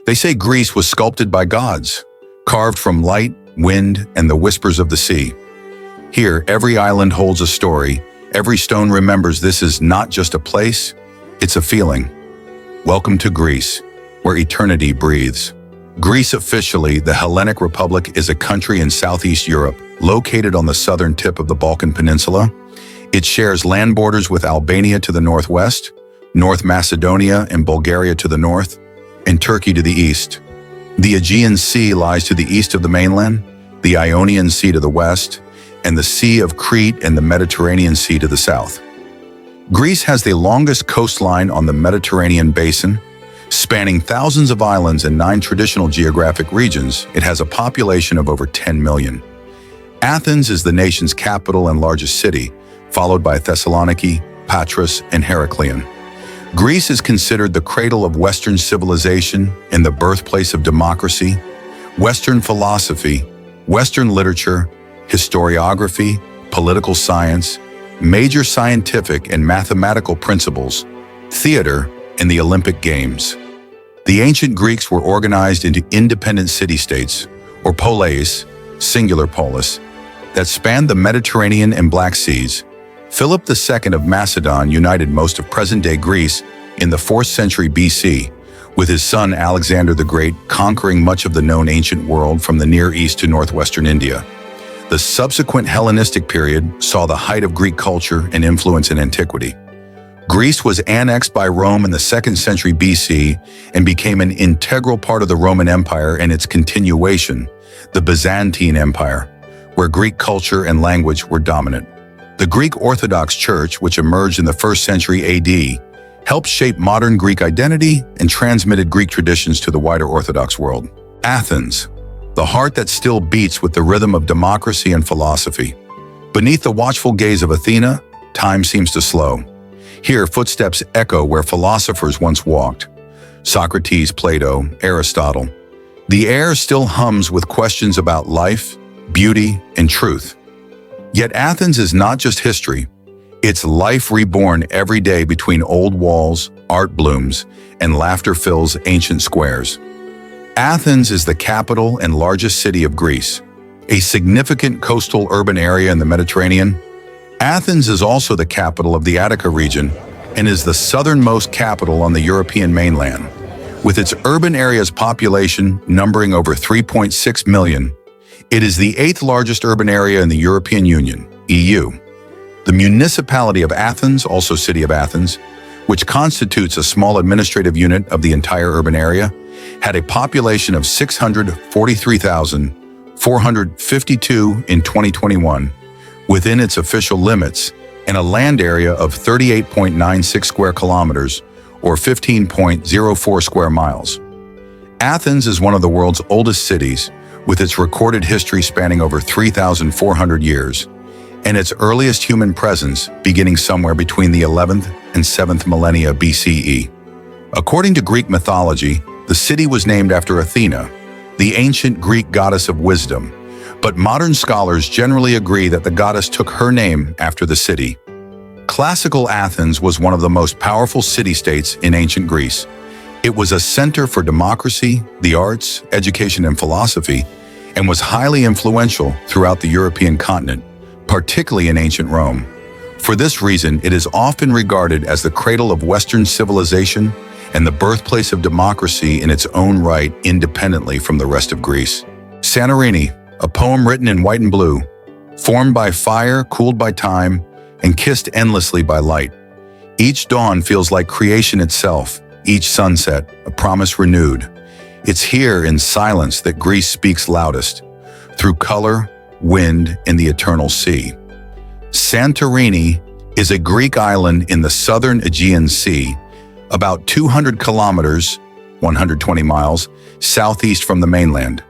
They say Greece was sculpted by gods, carved from light, wind, and the whispers of the sea. Here, every island holds a story. Every stone remembers this is not just a place, it's a feeling. Welcome to Greece, where eternity breathes. Greece officially, the Hellenic Republic, is a country in Southeast Europe, located on the southern tip of the Balkan Peninsula. It shares land borders with Albania to the northwest, North Macedonia and Bulgaria to the north, and Turkey to the east. The Aegean Sea lies to the east of the mainland, the Ionian Sea to the west, and the Sea of Crete and the Mediterranean Sea to the south. Greece has the longest coastline on the Mediterranean basin. Spanning thousands of islands and 9 traditional geographic regions, it has a population of over 10 million. Athens is the nation's capital and largest city, followed by Thessaloniki, Patras, and Heraklion. Greece is considered the cradle of Western civilization and the birthplace of democracy, Western philosophy, Western literature, historiography, political science, major scientific and mathematical principles, theater, and the Olympic Games. The ancient Greeks were organized into independent city-states, or poleis, singular polis, that spanned the Mediterranean and Black Seas. Philip II of Macedon united most of present-day Greece in the 4th century BC, with his son Alexander the Great conquering much of the known ancient world from the Near East to northwestern India. The subsequent Hellenistic period saw the height of Greek culture and influence in antiquity. Greece was annexed by Rome in the 2nd century BC and became an integral part of the Roman Empire and its continuation, the Byzantine Empire, where Greek culture and language were dominant. The Greek Orthodox Church, which emerged in the 1st century AD, helped shape modern Greek identity and transmitted Greek traditions to the wider Orthodox world. Athens, the heart that still beats with the rhythm of democracy and philosophy. Beneath the watchful gaze of Athena, time seems to slow. Here, footsteps echo where philosophers once walked. Socrates, Plato, Aristotle. The air still hums with questions about life, beauty, and truth. Yet Athens is not just history. It's life reborn every day between old walls, art blooms, and laughter fills ancient squares. Athens is the capital and largest city of Greece, a significant coastal urban area in the Mediterranean. Athens is also the capital of the Attica region and is the southernmost capital on the European mainland. With its urban area's population numbering over 3.6 million, it is the 8th largest urban area in the European Union, EU. The municipality of Athens, also City of Athens, which constitutes a small administrative unit of the entire urban area, had a population of 643,452 in 2021, within its official limits, and a land area of 38.96 square kilometers, or 15.04 square miles. Athens is one of the world's oldest cities, with its recorded history spanning over 3,400 years, and its earliest human presence beginning somewhere between the 11th and 7th millennia BCE. According to Greek mythology, the city was named after Athena, the ancient Greek goddess of wisdom, but modern scholars generally agree that the goddess took her name after the city. Classical Athens was one of the most powerful city-states in ancient Greece. It was a center for democracy, the arts, education, and philosophy, and was highly influential throughout the European continent, particularly in ancient Rome. For this reason, it is often regarded as the cradle of Western civilization and the birthplace of democracy in its own right, independently from the rest of Greece. Santorini, a poem written in white and blue, formed by fire, cooled by time, and kissed endlessly by light. Each dawn feels like creation itself, each sunset, a promise renewed. It's here in silence that Greece speaks loudest, through color, wind, and the eternal sea. Santorini is a Greek island in the southern Aegean Sea, about 200 kilometers, 120 miles, southeast from the mainland.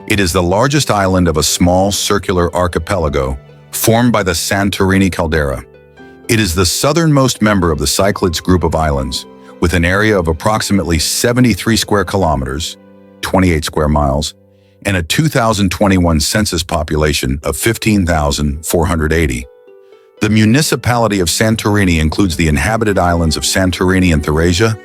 It is the largest island of a small circular archipelago formed by the Santorini caldera. It is the southernmost member of the Cyclades group of islands, with an area of approximately 73 square kilometers, 28 square miles, and a 2021 census population of 15,480. The municipality of Santorini includes the inhabited islands of Santorini and Thracia,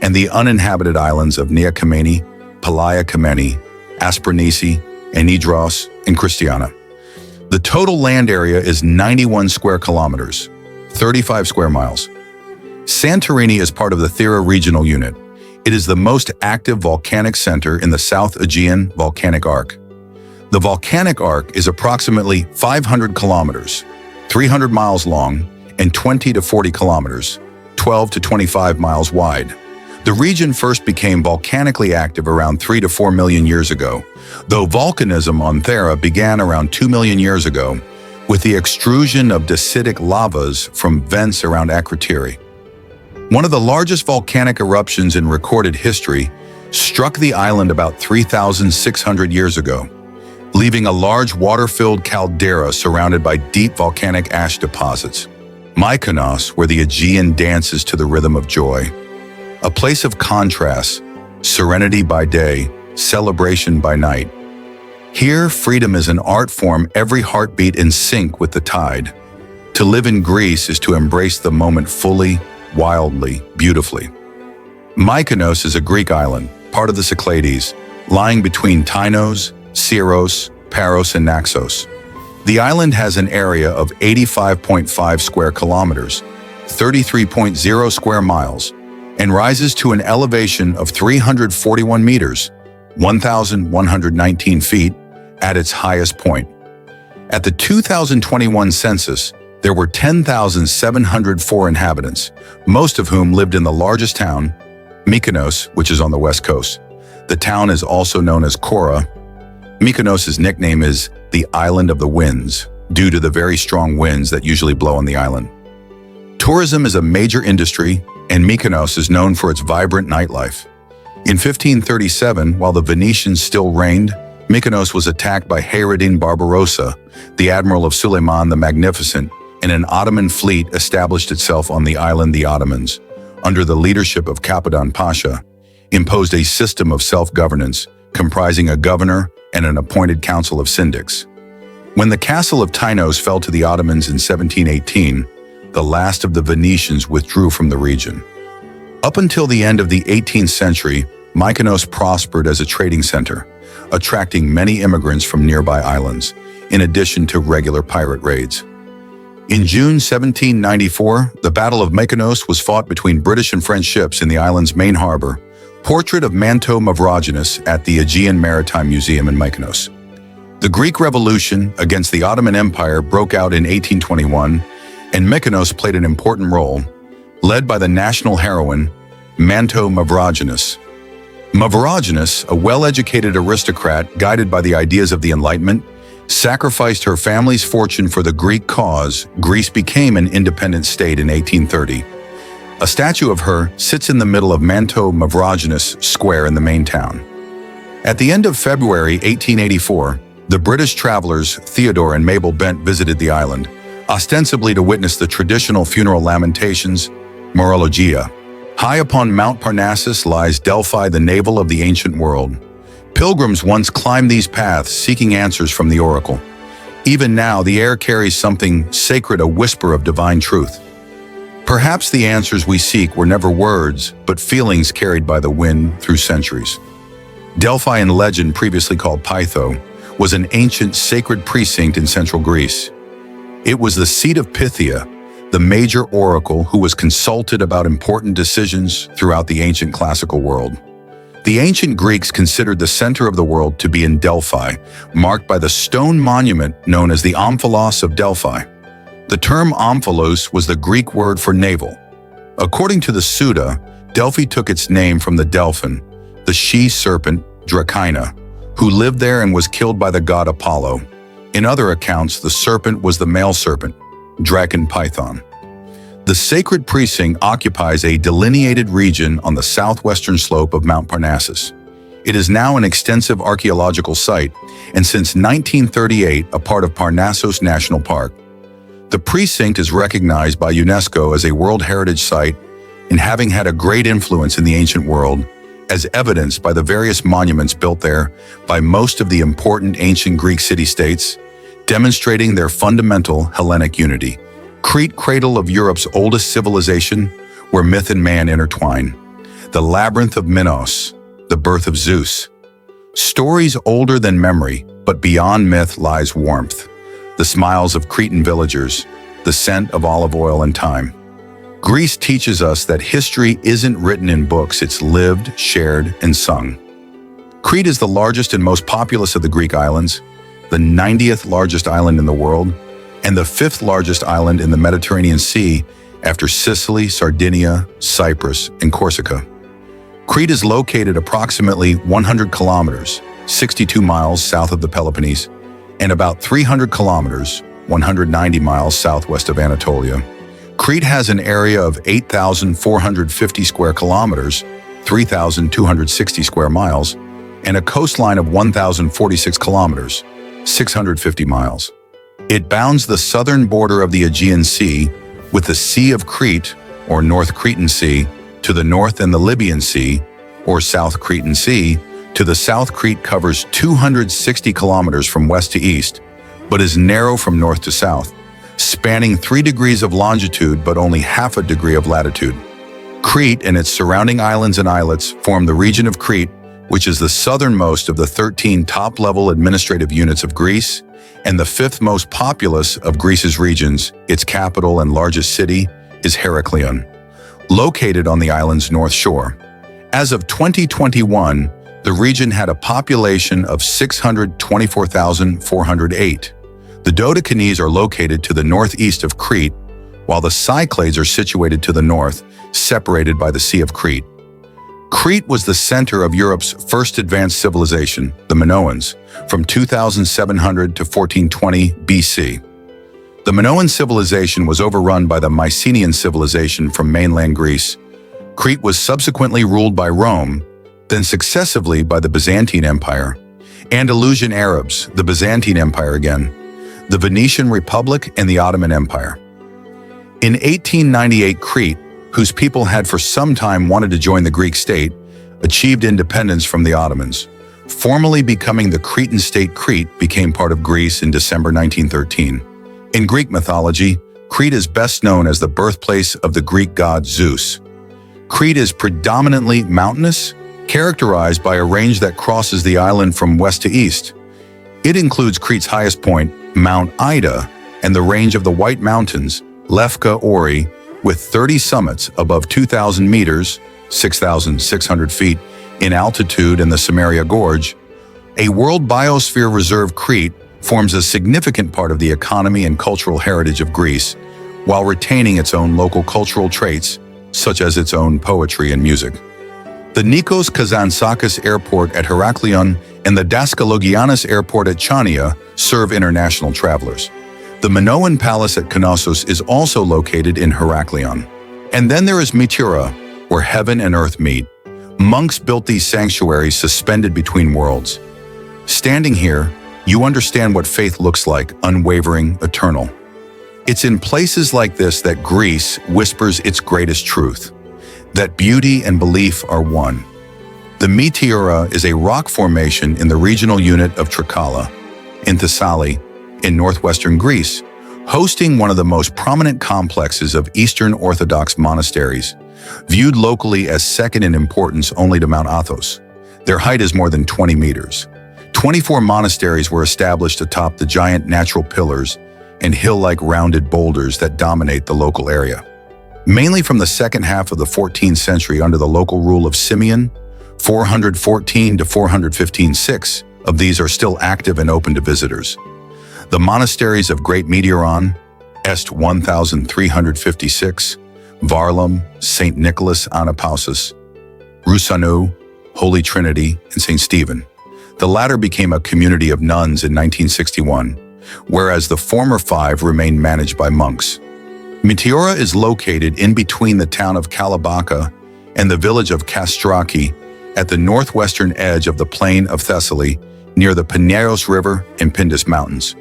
and the uninhabited islands of Nicomedia, Palaia Kameni, Aspernisi, Anidros, and Christiana. The total land area is 91 square kilometers, 35 square miles. Santorini is part of the Thera regional unit. It is the most active volcanic center in the South Aegean volcanic arc. The volcanic arc is approximately 500 kilometers, 300 miles long, and 20 to 40 kilometers, 12 to 25 miles wide. The region first became volcanically active around 3 to 4 million years ago, though volcanism on Thera began around 2 million years ago, with the extrusion of dacitic lavas from vents around Crete. One of the largest volcanic eruptions in recorded history struck the island about 3,600 years ago, leaving a large water-filled caldera surrounded by deep volcanic ash deposits. Mykonos, where the Aegean dances to the rhythm of joy. A place of contrast, serenity by day, celebration by night. Here, freedom is an art form, every heartbeat in sync with the tide. To live in Greece is to embrace the moment fully, wildly, beautifully. Mykonos is a Greek island, part of the Cyclades, lying between Tynos, Syros, Paros, and Naxos. The island has an area of 85.5 square kilometers, 33.0 square miles, and rises to an elevation of 341 meters, 1,119 feet, at its highest point. At the 2021 census, there were 10,704 inhabitants, most of whom lived in the largest town, Mykonos, which is on the west coast. The town is also known as Kora. Mykonos' nickname is the Island of the Winds, due to the very strong winds that usually blow on the island. Tourism is a major industry, and Mykonos is known for its vibrant nightlife. In 1537, while the Venetians still reigned, Mykonos was attacked by Hayreddin Barbarossa, the admiral of Suleiman the Magnificent, and an Ottoman fleet established itself on the island. The Ottomans, under the leadership of Kapadan Pasha, imposed a system of self-governance comprising a governor and an appointed council of syndics. When the castle of Tynos fell to the Ottomans in 1718, the last of the Venetians withdrew from the region. Up until the end of the 18th century, Mykonos prospered as a trading center, attracting many immigrants from nearby islands, in addition to regular pirate raids. In June 1794, the Battle of Mykonos was fought between British and French ships in the island's main harbor. Portrait of Manto Mavrogianus at the Aegean Maritime Museum in Mykonos. The Greek Revolution against the Ottoman Empire broke out in 1821, and Mykonos played an important role, led by the national heroine, Manto Mavrogianus. Mavrogianus, a well-educated aristocrat guided by the ideas of the Enlightenment, sacrificed her family's fortune for the Greek cause. Greece became an independent state in 1830. A statue of her sits in the middle of Manto Mavrogianus Square in the main town. At the end of February 1884, the British travelers Theodore and Mabel Bent visited the island, ostensibly to witness the traditional funeral lamentations, Morologia. High upon Mount Parnassus lies Delphi, the navel of the ancient world. Pilgrims once climbed these paths seeking answers from the oracle. Even now, the air carries something sacred, a whisper of divine truth. Perhaps the answers we seek were never words, but feelings carried by the wind through centuries. Delphi in legend, previously called Pytho, was an ancient sacred precinct in central Greece. It was the seat of Pythia, the major oracle who was consulted about important decisions throughout the ancient classical world. The ancient Greeks considered the center of the world to be in Delphi, marked by the stone monument known as the Omphalos of Delphi. The term omphalos was the Greek word for navel. According to the Suda, Delphi took its name from the Delphin, the she-serpent Dracaena, who lived there and was killed by the god Apollo. In other accounts, the serpent was the male serpent, Draken Python. The sacred precinct occupies a delineated region on the southwestern slope of Mount Parnassus. It is now an extensive archaeological site, and since 1938, a part of Parnassus National Park. The precinct is recognized by UNESCO as a World Heritage Site and having had a great influence in the ancient world, as evidenced by the various monuments built there by most of the important ancient Greek city-states, demonstrating their fundamental Hellenic unity. Crete, cradle of Europe's oldest civilization, where myth and man intertwine. The labyrinth of Minos, the birth of Zeus. Stories older than memory, but beyond myth lies warmth. The smiles of Cretan villagers, the scent of olive oil and thyme. Greece teaches us that history isn't written in books, it's lived, shared, and sung. Crete is the largest and most populous of the Greek islands, the 90th largest island in the world, and the 5th largest island in the Mediterranean Sea after Sicily, Sardinia, Cyprus, and Corsica. Crete is located approximately 100 kilometers, 62 miles south of the Peloponnese, and about 300 kilometers, 190 miles southwest of Anatolia. Crete has an area of 8,450 square kilometers, 3,260 square miles, and a coastline of 1,046 kilometers, 650 miles. It bounds the southern border of the Aegean Sea with the Sea of Crete, or North Cretan Sea, to the north, and the Libyan Sea, or South Cretan Sea, to the south. Crete covers 260 kilometers from west to east, but is narrow from north to south, spanning 3 degrees of longitude but only half a degree of latitude. Crete and its surrounding islands and islets form the region of Crete, which is the southernmost of the 13 top-level administrative units of Greece and the 5th most populous of Greece's regions. Its capital and largest city is Heraklion, located on the island's north shore. As of 2021, the region had a population of 624,408. The Dodecanese are located to the northeast of Crete, while the Cyclades are situated to the north, separated by the Sea of Crete. Crete was the center of Europe's first advanced civilization, the Minoans, from 2700 to 1420 BC. The Minoan civilization was overrun by the Mycenaean civilization from mainland Greece. Crete was subsequently ruled by Rome, then successively by the Byzantine Empire, Andalusian Arabs, the Byzantine Empire again, the Venetian Republic, and the Ottoman Empire. In 1898, Crete, whose people had for some time wanted to join the Greek state, achieved independence from the Ottomans. Formally becoming the Cretan state, Crete became part of Greece in December 1913. In Greek mythology, Crete is best known as the birthplace of the Greek god Zeus. Crete is predominantly mountainous, characterized by a range that crosses the island from west to east. It includes Crete's highest point, Mount Ida, and the range of the White Mountains, Lefka Ori, with 30 summits above 2,000 meters, 6,600 feet, in altitude, and the Samaria Gorge. A World Biosphere Reserve, Crete forms a significant part of the economy and cultural heritage of Greece, while retaining its own local cultural traits, such as its own poetry and music. The Nikos Kazantzakis Airport at Heraklion and the Daskalogiannis Airport at Chania serve international travelers. The Minoan Palace at Knossos is also located in Heraklion. And then there is Meteora, where heaven and earth meet. Monks built these sanctuaries suspended between worlds. Standing here, you understand what faith looks like, unwavering, eternal. It's in places like this that Greece whispers its greatest truth, that beauty and belief are one. The Meteora is a rock formation in the regional unit of Trikala, in Thessaly, in northwestern Greece, hosting one of the most prominent complexes of Eastern Orthodox monasteries, viewed locally as second in importance only to Mount Athos. Their height is more than 20 meters. 24 monasteries were established atop the giant natural pillars and hill-like rounded boulders that dominate the local area. Mainly from the second half of the 14th century under the local rule of Simeon, 414 to 415, 6 of these are still active and open to visitors. The monasteries of Great Meteoron, Est 1356, Varlam, St. Nicholas Anapausis, Rusanu, Holy Trinity, and St. Stephen. The latter became a community of nuns in 1961, whereas the former 5 remain managed by monks. Meteora is located in between the town of Kalabaka and the village of Kastraki at the northwestern edge of the plain of Thessaly, near the Peneios River and Pindus Mountains.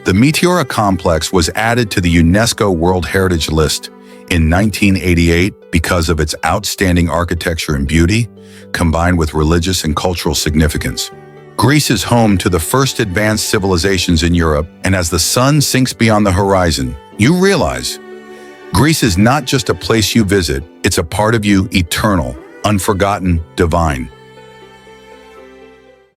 The Meteora complex was added to the UNESCO World Heritage List in 1988 because of its outstanding architecture and beauty, combined with religious and cultural significance. Greece is home to the first advanced civilizations in Europe, and as the sun sinks beyond the horizon, you realize Greece is not just a place you visit, it's a part of you, eternal, unforgotten, divine.